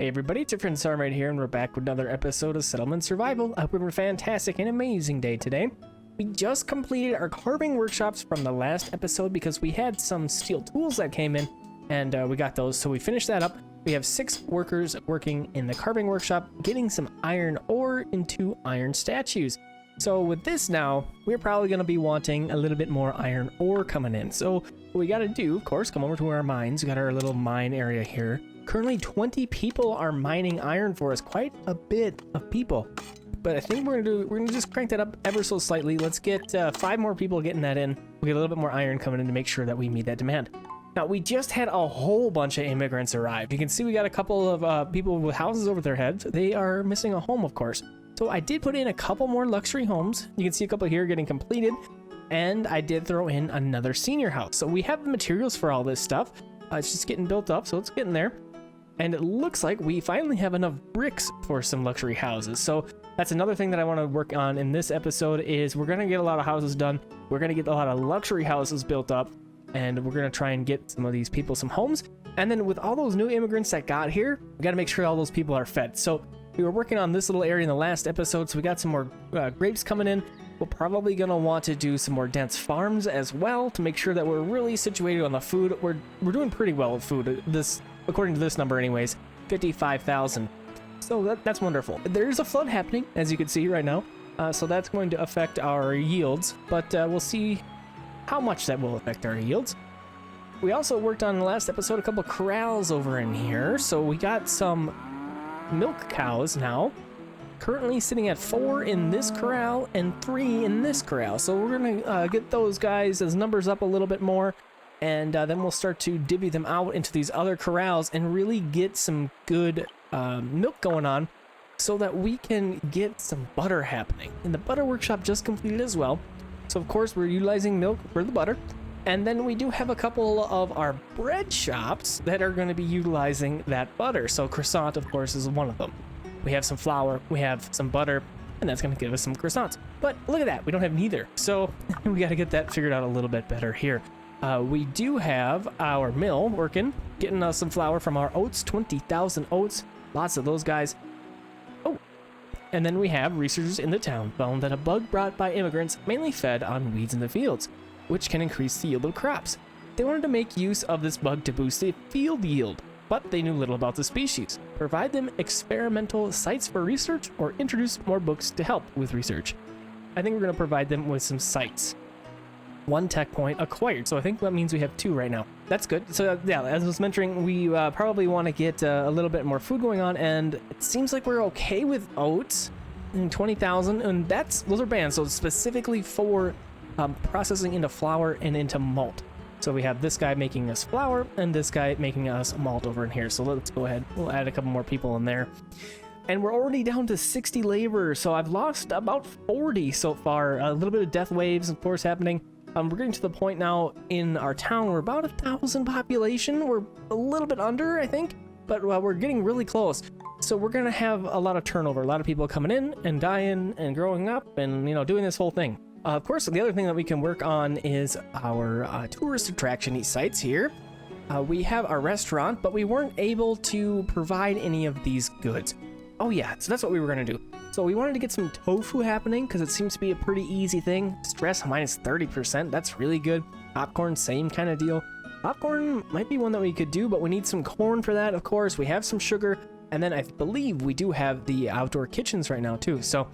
Hey everybody, it's your friend Sarmate here, and we're back with another episode of Settlement Survival. I hope you have a fantastic and amazing day today. We just completed our carving workshops from the last episode because we had some steel tools that came in, and we got those, so we finished that up. We have 6 workers working in the carving workshop, getting some iron ore into iron statues. So with this now, we're probably going to be wanting a little bit more iron ore coming in. So what we got to do, of course, come over to our mines. We got our little mine area here. Currently 20 people are mining iron for us, quite a bit of people. But I think we're gonna just crank that up ever so slightly. Let's get 5 more people getting that in. We'll get a little bit more iron coming in to make sure that we meet that demand. Now, we just had a whole bunch of immigrants arrive. You can see we got a couple of people with houses over their heads. They are missing a home, of course. So I did put in a couple more luxury homes. You can see a couple here getting completed. And I did throw in another senior house. So we have the materials for all this stuff. It's just getting built up, so it's getting there. And it looks like we finally have enough bricks for some luxury houses. So that's another thing that I want to work on in this episode is we're going to get a lot of houses done. We're going to get a lot of luxury houses built up. And we're going to try and get some of these people some homes. And then with all those new immigrants that got here, we got to make sure all those people are fed. So we were working on this little area in the last episode. So we got some more grapes coming in. We're probably going to want to do some more dense farms as well to make sure that we're really situated on the food. We're doing pretty well with food. According to this number anyways, 55,000. So that's wonderful. There's a flood happening, as you can see right now. So that's going to affect our yields, but we'll see how much that will affect our yields. We also worked on in the last episode a couple of corrals over in here. So we got some milk cows now. Currently sitting at 4 in this corral and 3 in this corral. So we're gonna get those guys as numbers up a little bit more. And then we'll start to divvy them out into these other corrals and really get some good milk going on so that we can get some butter happening. And the butter workshop just completed as well. So of course we're utilizing milk for the butter. And then we do have a couple of our bread shops that are going to be utilizing that butter. So croissant, of course, is one of them. We have some flour, we have some butter, and that's going to give us some croissants. But look at that, we don't have neither. So we got to get that figured out a little bit better here. We do have our mill working, getting us some flour from our oats, 20,000 oats, lots of those guys. Oh, and then we have researchers in the town found that a bug brought by immigrants mainly fed on weeds in the fields, which can increase the yield of crops. They wanted to make use of this bug to boost the field yield, but they knew little about the species. Provide them experimental sites for research or introduce more books to help with research. I think we're going to provide them with some sites. 1 tech point acquired, so I think that means we have 2 right now. That's good. So yeah, as I was mentioning, we probably want to get a little bit more food going on, and it seems like we're okay with oats and 20,000, and those are banned, so specifically for processing into flour and into malt. So we have this guy making us flour and this guy making us malt over in here. So let's go ahead, we'll add a couple more people in there. And we're already down to 60 laborers, so I've lost about 40 so far. A little bit of death waves, of course, happening. We're getting to the point now in our town, we're about 1,000 population. We're a little bit under, I think, but we're getting really close. So we're gonna have a lot of turnover, a lot of people coming in and dying and growing up and, you know, doing this whole thing. Of course, the other thing that we can work on is our tourist attraction sites here. We have our restaurant, but we weren't able to provide any of these goods. Oh yeah, so that's what we were gonna do. So we wanted to get some tofu happening because it seems to be a pretty easy thing. Stress minus 30%, that's really good. Popcorn, same kind of deal. Popcorn might be one that we could do, but we need some corn for that, of course. We have some sugar, and then I believe we do have the outdoor kitchens right now too. So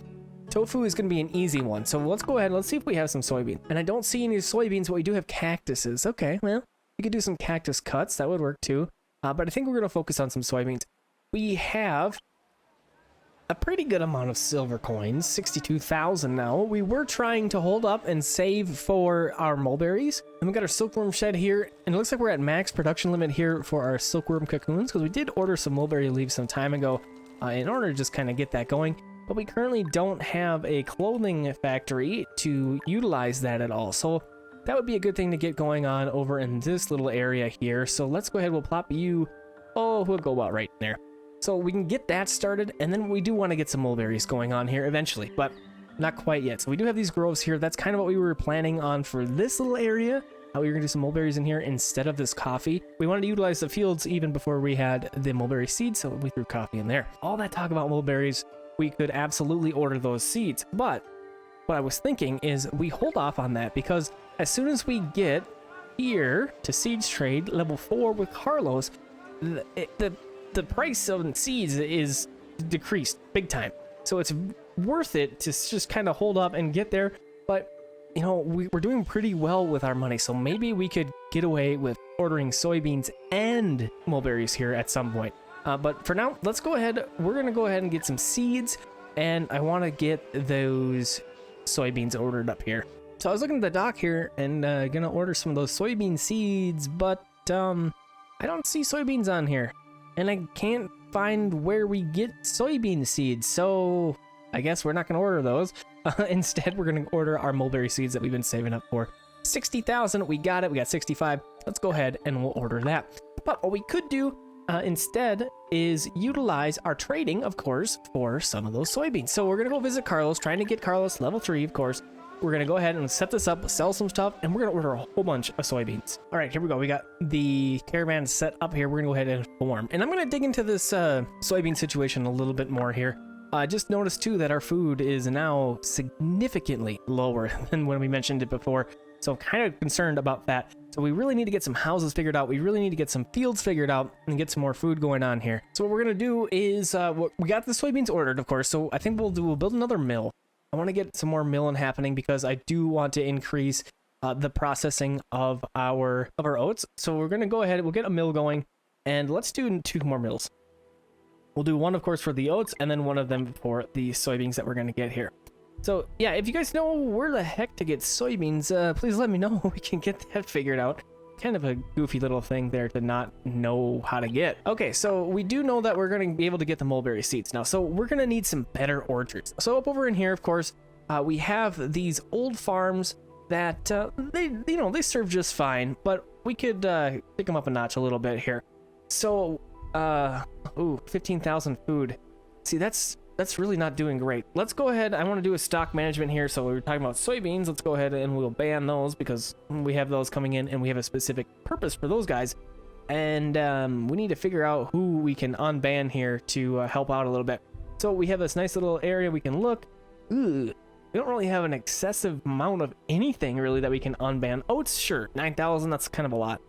tofu is going to be an easy one. So let's go ahead and let's see if we have some soybeans. And I don't see any soybeans, but we do have cactuses. Okay, well, we could do some cactus cuts. That would work too. But I think we're going to focus on some soybeans. We have a pretty good amount of silver coins, 62,000 now. We were trying to hold up and save for our mulberries. And we got our silkworm shed here. And it looks like we're at max production limit here for our silkworm cocoons because we did order some mulberry leaves some time ago in order to just kind of get that going. But we currently don't have a clothing factory to utilize that at all. So that would be a good thing to get going on over in this little area here. So let's go ahead, we'll plop you, we'll go about right there. So we can get that started, and then we do want to get some mulberries going on here eventually, but not quite yet. So we do have these groves here. That's kind of what we were planning on for this little area. we were gonna do some mulberries in here instead of this coffee. We wanted to utilize the fields even before we had the mulberry seeds, so we threw coffee in there. All that talk about mulberries, we could absolutely order those seeds, but what I was thinking is we hold off on that, because as soon as we get here to seeds trade level 4 with Carlos, the price of seeds is decreased big time. So it's worth it to just kind of hold up and get there. But you know, we're doing pretty well with our money, so maybe we could get away with ordering soybeans and mulberries here at some point. But for now, let's go ahead. We're gonna go ahead and get some seeds, and I want to get those soybeans ordered up here. So I was looking at the dock here and gonna order some of those soybean seeds, but I don't see soybeans on here, and I can't find where we get soybean seeds, so I guess we're not gonna order those. Instead, we're gonna order our mulberry seeds that we've been saving up for. 60,000, we got it, we got 65. Let's go ahead and we'll order that. But what we could do instead is utilize our trading, of course, for some of those soybeans. So we're gonna go visit Carlos, trying to get Carlos level 3, of course. We're gonna go ahead and set this up, sell some stuff, and we're gonna order a whole bunch of soybeans. All right, here we go. We got the caravan set up here. We're gonna go ahead and form. And I'm gonna dig into this soybean situation a little bit more here. I just noticed too that our food is now significantly lower than when we mentioned it before. So I'm kind of concerned about that. So we really need to get some houses figured out. We really need to get some fields figured out and get some more food going on here. So what we're gonna do is, we got the soybeans ordered, of course. So I think we'll build another mill. I want to get some more milling happening because I do want to increase the processing of our oats. So we're gonna go ahead, we'll get a mill going, and let's do 2 more mills. We'll do one, of course, for the oats, and then one of them for the soybeans that we're gonna get here. So yeah, if you guys know where the heck to get soybeans, please let me know. We can get that figured out. Kind of a goofy little thing there to not know how to get. Okay, so we do know that we're going to be able to get the mulberry seeds now. So we're going to need some better orchards. So up over in here, of course, we have these old farms that they serve just fine, but we could pick them up a notch a little bit here. So 15,000 food. See, that's really not doing great. Let's go ahead. I want to do a stock management here. So we were talking about soybeans. Let's go ahead and we'll ban those because we have those coming in and we have a specific purpose for those guys. And we need to figure out who we can unban here to help out a little bit. So we have this nice little area we can look. We don't really have an excessive amount of anything really that we can unban. Oats, sure, 9,000, that's kind of a lot.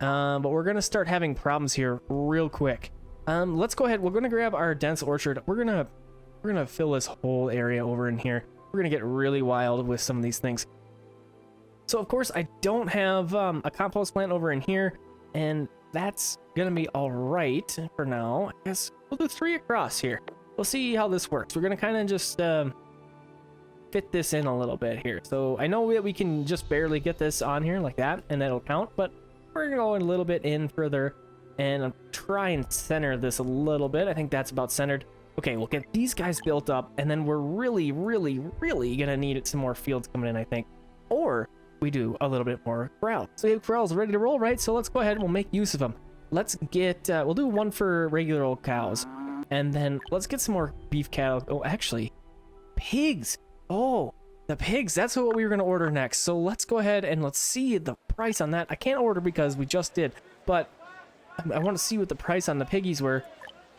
But we're gonna start having problems here real quick. Let's go ahead. We're gonna grab our dense orchard. We're gonna fill this whole area over in here. We're gonna get really wild with some of these things. So of course I don't have a compost plant over in here, and that's gonna be all right for now. I guess we'll do 3 across here. We'll see how this works. We're gonna kind of just fit this in a little bit here. So I know that we can just barely get this on here like that, and that'll count, but we're gonna go a little bit in further and I'll try and center this a little bit. I think that's about centered. Okay, we'll get these guys built up, and then we're really gonna need some more fields coming in, I think. Or we do a little bit more corral. So we have corrals ready to roll, right? So let's go ahead and we'll make use of them. Let's get, we'll do 1 for regular old cows, and then let's get some more beef cattle. Oh, actually, pigs. Oh, the pigs, that's what we were gonna order next. So let's go ahead and let's see the price on that. I can't order because we just did, but I want to see what the price on the piggies were.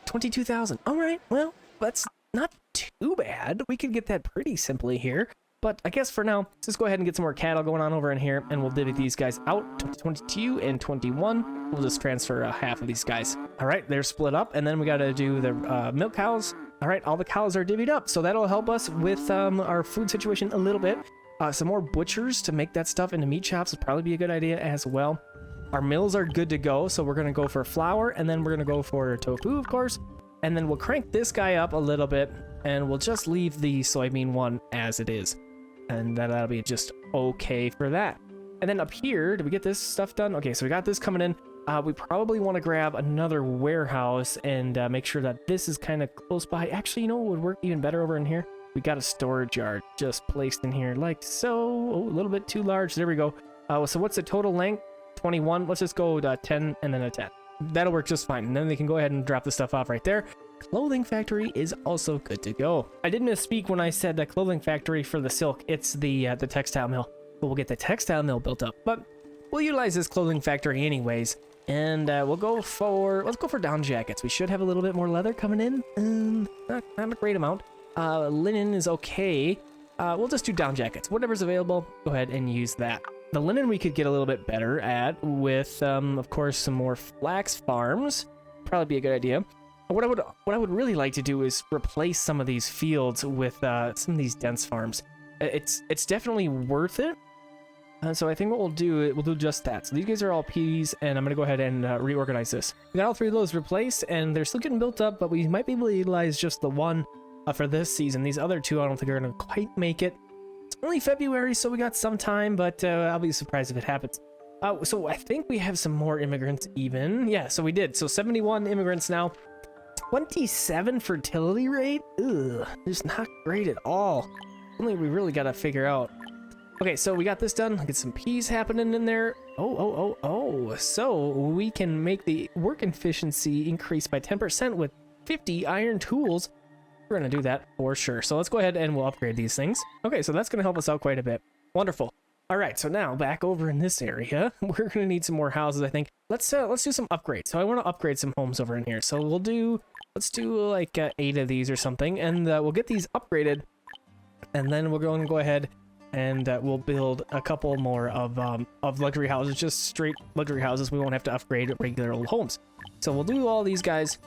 22,000. All right, well, that's not too bad. We could get that pretty simply here. But I guess for now, let's just go ahead and get some more cattle going on over in here, and we'll divvy these guys out. 22 and 21. We'll just transfer half of these guys. All right, they're split up, and then we got to do the milk cows. All right, all the cows are divvied up, so that'll help us with our food situation a little bit. Some more butchers to make that stuff into meat shops would probably be a good idea as well. Our mills are good to go, so we're gonna go for flour, and then we're gonna go for tofu, of course, and then we'll crank this guy up a little bit, and we'll just leave the soybean one as it is, and that'll be just okay for that. And then up here, did we get this stuff done? Okay, so we got this coming in. We probably want to grab another warehouse and make sure that this is kind of close by. Actually, you know what would work even better over in here? We got a storage yard just placed in here like so. Oh, a little bit too large. There we go. So what's the total length? 21. Let's just go 10 and then a 10. That'll work just fine. And then they can go ahead and drop the stuff off right there. Clothing factory is also good to go. I did misspeak when I said the clothing factory for the silk. It's the textile mill. But we'll get the textile mill built up. But we'll utilize this clothing factory anyways. And let's go for down jackets. We should have a little bit more leather coming in. Not a great amount. Linen is okay. We'll just do down jackets. Whatever's available, go ahead and use that. The linen we could get a little bit better at with, of course, some more flax farms. Probably be a good idea. What I would really like to do is replace some of these fields with some of these dense farms. It's definitely worth it. So I think what we'll do just that. So these guys are all peas, and I'm gonna go ahead and reorganize this. We got all three of those replaced, and they're still getting built up, but we might be able to utilize just the one for this season. These other two I don't think are gonna quite make it. It's only February, so we got some time, but I'll be surprised if it happens. So I think we have some more immigrants even. Yeah, so we did. So 71 immigrants now. 27 fertility rate? Ugh, just not great at all. Only we really gotta figure out. Okay, so we got this done. Get some peas happening in there. Oh. So we can make the work efficiency increase by 10% with 50 iron tools. We're gonna do that for sure. So let's go ahead and we'll upgrade these things. Okay, so that's gonna help us out quite a bit. Wonderful. All right, so now back over in this area, we're gonna need some more houses, I think. Let's do some upgrades. So I want to upgrade some homes over in here. So let's do like 8 of these or something, and we'll get these upgraded, and then we're going to go ahead and we'll build a couple more of luxury houses, just straight luxury houses. We won't have to upgrade regular old homes. So we'll do all these guys.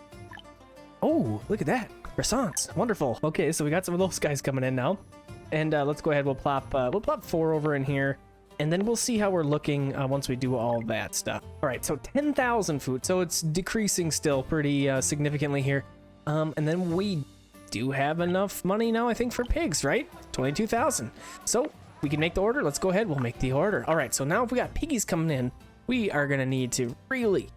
Oh, look at that. Croissants. Wonderful. Okay, so we got some of those guys coming in now. And let's go ahead. We'll plop 4 over in here, and then we'll see how we're looking once we do all that stuff. All right, so 10,000 food. So it's decreasing still pretty significantly here. And then we do have enough money now, I think, for pigs, right? 22,000. So we can make the order. Let's go ahead. We'll make the order. All right, so now if we got piggies coming in, we are going to need to really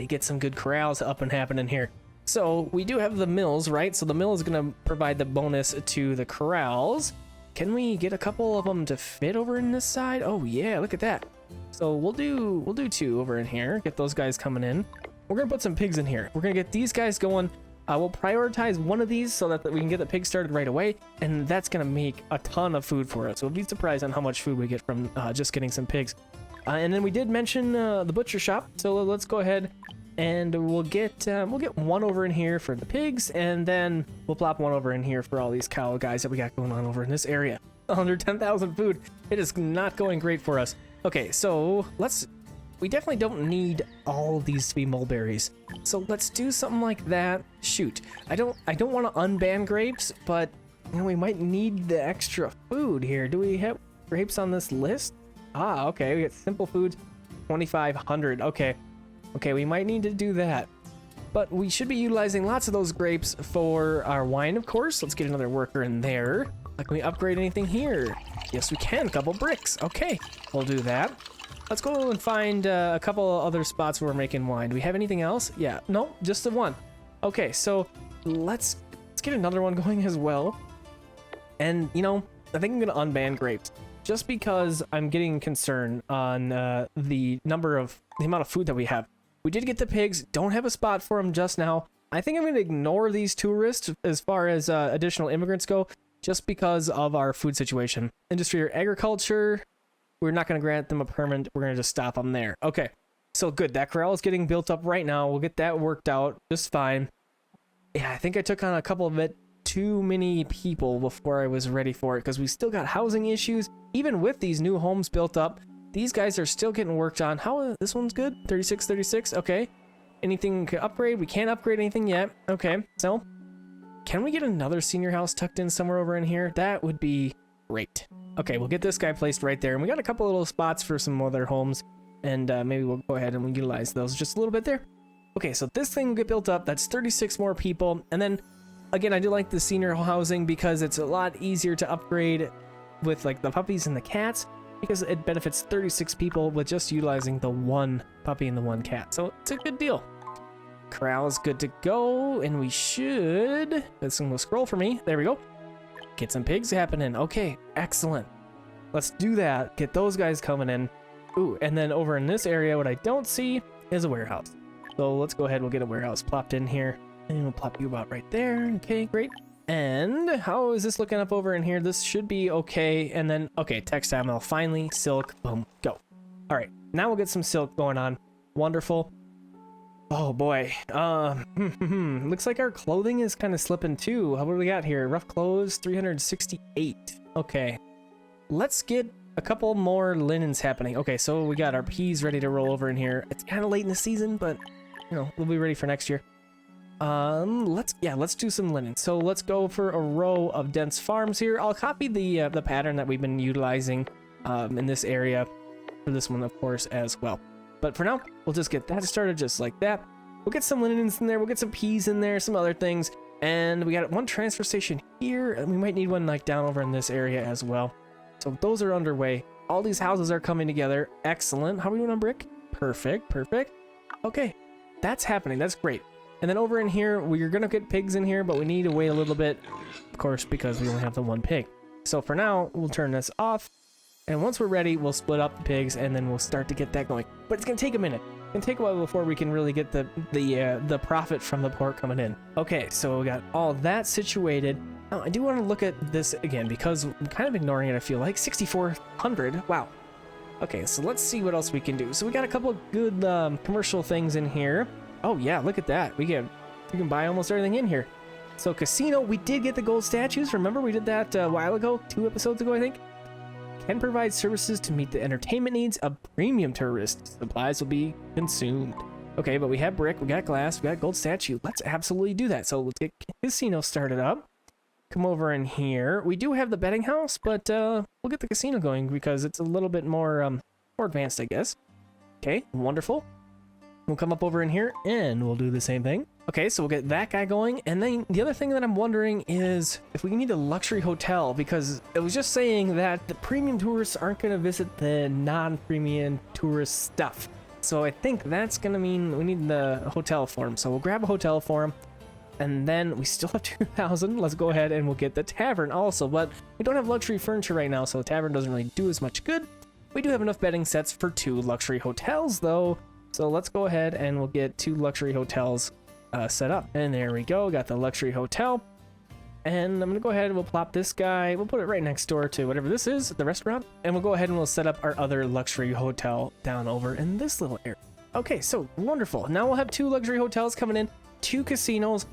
get some good corrals up and happening here. So we do have the mills, right? So the mill is going to provide the bonus to the corrals. Can we get a couple of them to fit over in this side? Oh yeah, look at that. So we'll do 2 over in here. Get those guys coming in. We're going to put some pigs in here. We're going to get these guys going. We'll prioritize one of these so that we can get the pig started right away, and that's going to make a ton of food for us. So we'll be surprised on how much food we get from just getting some pigs. And then we did mention the butcher shop, so let's go ahead and we'll get 1 over in here for the pigs, and then we'll plop 1 over in here for all these cow guys that we got going on over in this area. Under 10,000 food. It is not going great for us. Okay, so we definitely don't need all of these to be mulberries. So let's do something like that. Shoot, I don't want to unban grapes, but you know, we might need the extra food here. Do we have grapes on this list? Ah, okay, we got simple foods, 2,500. Okay, we might need to do that. But we should be utilizing lots of those grapes for our wine, of course. Let's get another worker in there. Can we upgrade anything here? Yes, we can. Couple bricks. Okay, we'll do that. Let's go and find a couple other spots where we're making wine. Do we have anything else? Yeah, no, just the one. Okay, so let's get another one going as well. And, you know, I think I'm going to unban grapes just because I'm getting concerned on the amount of food that we have. We did get the pigs, don't have a spot for them just now. I think I'm going to ignore these tourists as far as additional immigrants go, just because of our food situation. Industry or agriculture, we're not going to grant them a permit. We're going to just stop them there. Okay, so good. That corral is getting built up right now. We'll get that worked out just fine. Yeah, I think I took on a couple of bit too many people before I was ready for it, because we still got housing issues. Even with these new homes built up, these guys are still getting worked on. This one's good? 36. Okay. Anything to upgrade? We can't upgrade anything yet. Okay, so can we get another senior house tucked in somewhere over in here? That would be great. Okay, we'll get this guy placed right there. And we got a couple little spots for some other homes. And maybe we'll go ahead and we'll utilize those just a little bit there. Okay, so this thing will get built up. That's 36 more people. And then, again, I do like the senior housing because it's a lot easier to upgrade with like the puppies and the cats, because it benefits 36 people with just utilizing the 1 puppy and the 1 cat. So it's a good deal. Corral is good to go, and we should... This one will scroll for me. There we go. Get some pigs happening. Okay, excellent. Let's do that. Get those guys coming in. Ooh, and then over in this area, what I don't see is a warehouse. So let's go ahead. We'll get a warehouse plopped in here, and we'll plop you about right there. Okay, great. And how is this looking up over in here? This should be okay. And then, okay, textile mill, finally, silk, boom, go. All right, now we'll get some silk going on. Wonderful. Oh boy. Looks like our clothing is kind of slipping too. What do we got here? Rough clothes, 368. Okay. Let's get a couple more linens happening. Okay, so we got our peas ready to roll over in here. It's kind of late in the season, but you know, we'll be ready for next year. Let's do some linen. So let's go for a row of dense farms here. I'll copy the pattern that we've been utilizing in this area for this one, of course, as well. But for now, we'll just get that started just like that. We'll get some linens in there. We'll get some peas in there, some other things. And we got one transfer station here, and we might need one like down over in this area as well. So those are underway. All these houses are coming together. Excellent. How are we doing on brick? Perfect, perfect. Okay, that's happening. That's great. And then over in here, we're gonna get pigs in here, but we need to wait a little bit, of course, because we only have the one pig. So for now, we'll turn this off. And once we're ready, we'll split up the pigs, and then we'll start to get that going. But it's gonna take a minute. It's gonna take a while before we can really get the profit from the pork coming in. Okay, so we got all that situated. Now, I do want to look at this again because I'm kind of ignoring it, I feel like. 6,400. Wow. Okay, so let's see what else we can do. So we got a couple of good commercial things in here. Oh yeah, look at that. We can buy almost everything in here. So casino, we did get the gold statues. Remember we did that a while ago, 2 episodes ago, I think. Can provide services to meet the entertainment needs of premium tourists. Supplies will be consumed. Okay, but we have brick, we got glass, we got gold statue. Let's absolutely do that. So let's get casino started up. Come over in here. We do have the betting house, but we'll get the casino going because it's a little bit more advanced, I guess. Okay, wonderful. We'll come up over in here and we'll do the same thing. Okay, so we'll get that guy going. And then the other thing that I'm wondering is if we need a luxury hotel, because it was just saying that the premium tourists aren't going to visit the non-premium tourist stuff. So I think that's going to mean we need the hotel for him. So we'll grab a hotel for him. And then we still have 2,000. Let's go ahead and we'll get the tavern also. But we don't have luxury furniture right now, so the tavern doesn't really do as much good. We do have enough bedding sets for 2 luxury hotels, though. So let's go ahead and we'll get 2 luxury hotels set up. And there we go. Got the luxury hotel. And I'm going to go ahead and we'll plop this guy. We'll put it right next door to whatever this is, the restaurant. And we'll go ahead and we'll set up our other luxury hotel down over in this little area. Okay, so wonderful. Now we'll have 2 luxury hotels coming in, 2 casinos.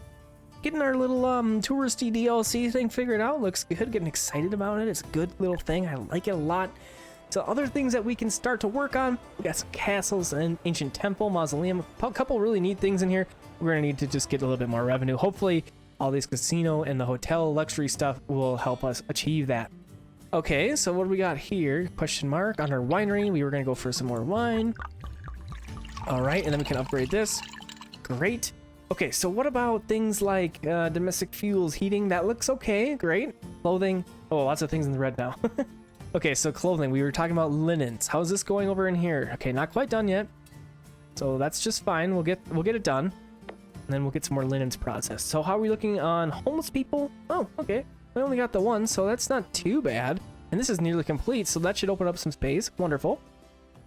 Getting our little touristy DLC thing figured out. Looks good. Getting excited about it. It's a good little thing. I like it a lot. So other things that we can start to work on. We got some castles, and ancient temple, mausoleum. A couple really neat things in here. We're going to need to just get a little bit more revenue. Hopefully all these casino and the hotel luxury stuff will help us achieve that. Okay, so what do we got here? Question mark. On our winery, we were going to go for some more wine. All right, and then we can upgrade this. Great. Okay, so what about things like domestic fuels, heating? That looks okay, great. Clothing, oh, lots of things in the red now. Okay, so clothing, we were talking about linens. How's this going over in here? Okay, not quite done yet. So that's just fine, we'll get it done. And then we'll get some more linens processed. So how are we looking on homeless people? Oh, okay, we only got the one, so that's not too bad. And this is nearly complete, so that should open up some space, wonderful.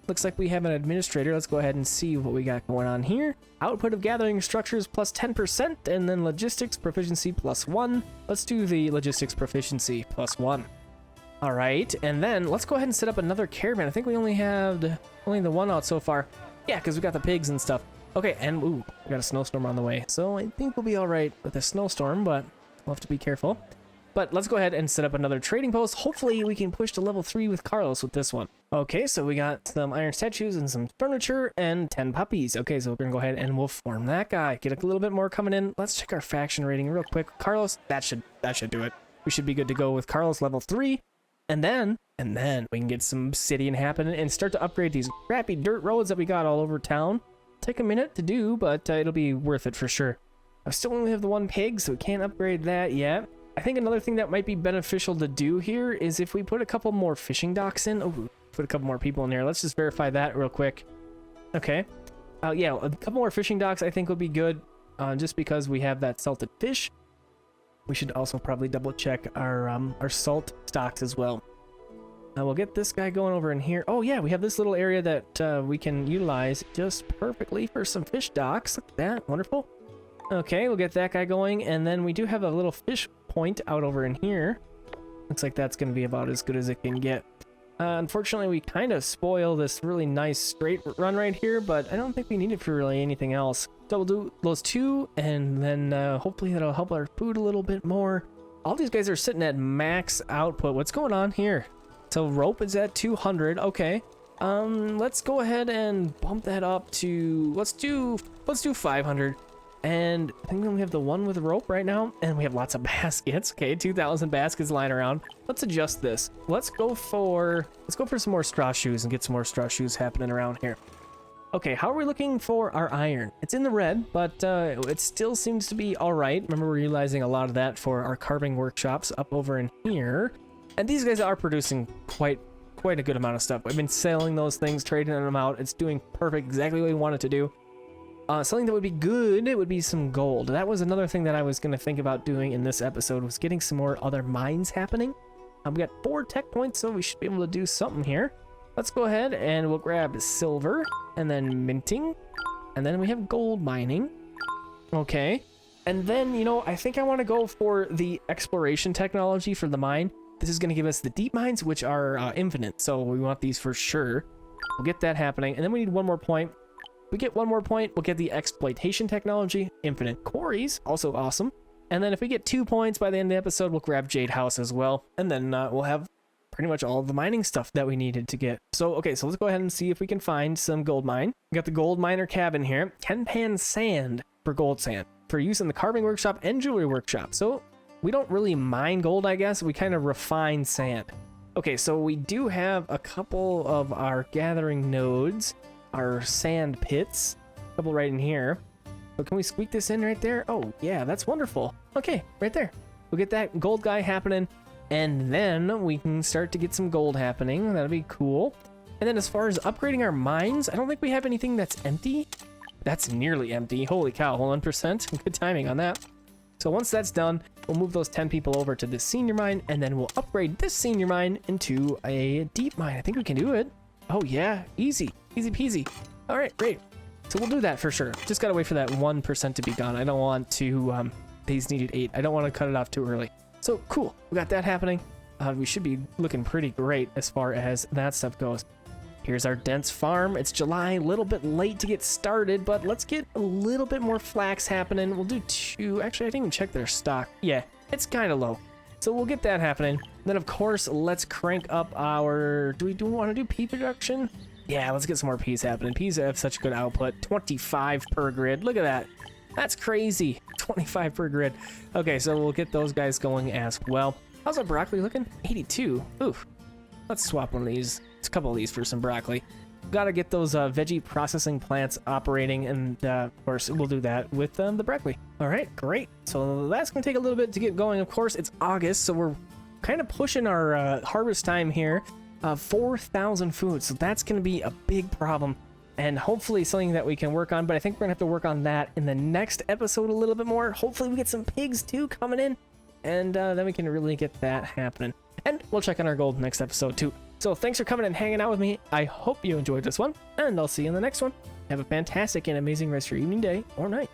Looks like we have an administrator. Let's go ahead and see what we got going on here. Output of gathering structures plus 10%, and then logistics proficiency plus 1. Let's do the logistics proficiency plus 1. All right, and then let's go ahead and set up another caravan. I think we only have the one out so far. Yeah, because we got the pigs and stuff. Okay, and ooh, we got a snowstorm on the way. So I think we'll be all right with a snowstorm, but we'll have to be careful. But let's go ahead and set up another trading post. Hopefully we can push to level 3 with Carlos with this one. Okay, so we got some iron statues and some furniture and 10 puppies. Okay, so we're gonna go ahead and we'll form that guy. Get a little bit more coming in. Let's check our faction rating real quick. Carlos, that should do it. We should be good to go with Carlos level 3. And then we can get some citying happening and start to upgrade these crappy dirt roads that we got all over town. Take a minute to do, but it'll be worth it for sure. I still only have the 1 pig, so we can't upgrade that yet. I think another thing that might be beneficial to do here is if we put a couple more fishing docks in. Oh, put a couple more people in there. Let's just verify that real quick. Okay. Yeah, a couple more fishing docks I think would be good, just because we have that salted fish. We should also probably double check our salt stocks as well. We'll get this guy going over in here. Oh yeah, we have this little area that we can utilize just perfectly for some fish docks. Look at that, wonderful. Okay, we'll get that guy going, and then we do have a little fish point out over in here. Looks like that's going to be about as good as it can get. Unfortunately, we kind of spoil this really nice straight run right here, but I don't think we need it for really anything else. So we'll do those two, and then hopefully that'll help our food a little bit more. All these guys are sitting at max output. What's going on here? So rope is at 200. Okay. Let's go ahead and bump that up to, let's do 500. And I think we only have the one with rope right now, and we have lots of baskets. Okay, 2,000 baskets lying around. Let's adjust this. Let's go for some more straw shoes and get some more straw shoes happening around here. Okay, how are we looking for our iron? It's in the red, but it still seems to be all right. Remember, we're utilizing a lot of that for our carving workshops up over in here. And these guys are producing quite a good amount of stuff. I've been selling those things, trading them out. It's doing perfect, exactly what we want it to do. Something that would be good, it would be some gold. That was another thing that I was going to think about doing in this episode, was getting some more other mines happening. We got 4 tech points, so we should be able to do something here. Let's go ahead and we'll grab silver, and then minting, and then we have gold mining. Okay, and then, you know, I think I want to go for the exploration technology for the mine. This is going to give us the deep mines, which are infinite, so we want these for sure. We'll get that happening, and then we need one more point. We get one more point, we'll get the exploitation technology, infinite quarries, also awesome. And then if we get 2 points by the end of the episode, we'll grab Jade House as well. And then we'll have pretty much all of the mining stuff that we needed to get. So, okay, so let's go ahead and see if we can find some gold mine. We got the gold miner cabin here. 10-pan sand for gold sand for use in the carving workshop and jewelry workshop. So we don't really mine gold, I guess. We kind of refine sand. Okay, so we do have a couple of our gathering nodes. Our sand pits, a couple right in here. So can we squeak this in right there? Oh yeah, that's wonderful. Okay, right there. We'll get that gold guy happening, and then we can start to get some gold happening. That'll be cool. And then as far as upgrading our mines, I don't think we have anything that's empty. That's nearly empty. Holy cow, 1%. Good timing on that. So once that's done, we'll move those 10 people over to this senior mine, and then we'll upgrade this senior mine into a deep mine. I think we can do it. Oh yeah, easy. Easy peasy. All right, great. So we'll do that for sure. Just gotta wait for that 1% to be gone. I don't want to, these needed 8. I don't want to cut it off too early. So cool, we got that happening. We should be looking pretty great as far as that stuff goes. Here's our dense farm. It's July, a little bit late to get started, but let's get a little bit more flax happening. We'll do 2. Actually, I didn't even check their stock. Yeah, it's kind of low. So we'll get that happening. Then of course, let's crank up our, do we want to do pea production? Yeah, let's get some more peas happening. Peas have such good output. 25 per grid. Look at that. That's crazy. 25 per grid. Okay, so we'll get those guys going as well. How's our broccoli looking? 82. Oof. Let's swap one of these. It's a couple of these for some broccoli. Gotta get those veggie processing plants operating, and of course we'll do that with the broccoli. All right, great. So that's gonna take a little bit to get going. Of course, it's August, so we're kind of pushing our harvest time here. 4,000 food, so that's going to be a big problem, and hopefully something that we can work on. But I think we're gonna have to work on that in the next episode a little bit more. Hopefully we get some pigs too coming in, and then we can really get that happening. And we'll check on our gold next episode too. So thanks for coming and hanging out with me. I hope you enjoyed this one, and I'll see you in the next one. Have a fantastic and amazing rest of your evening, day, or night.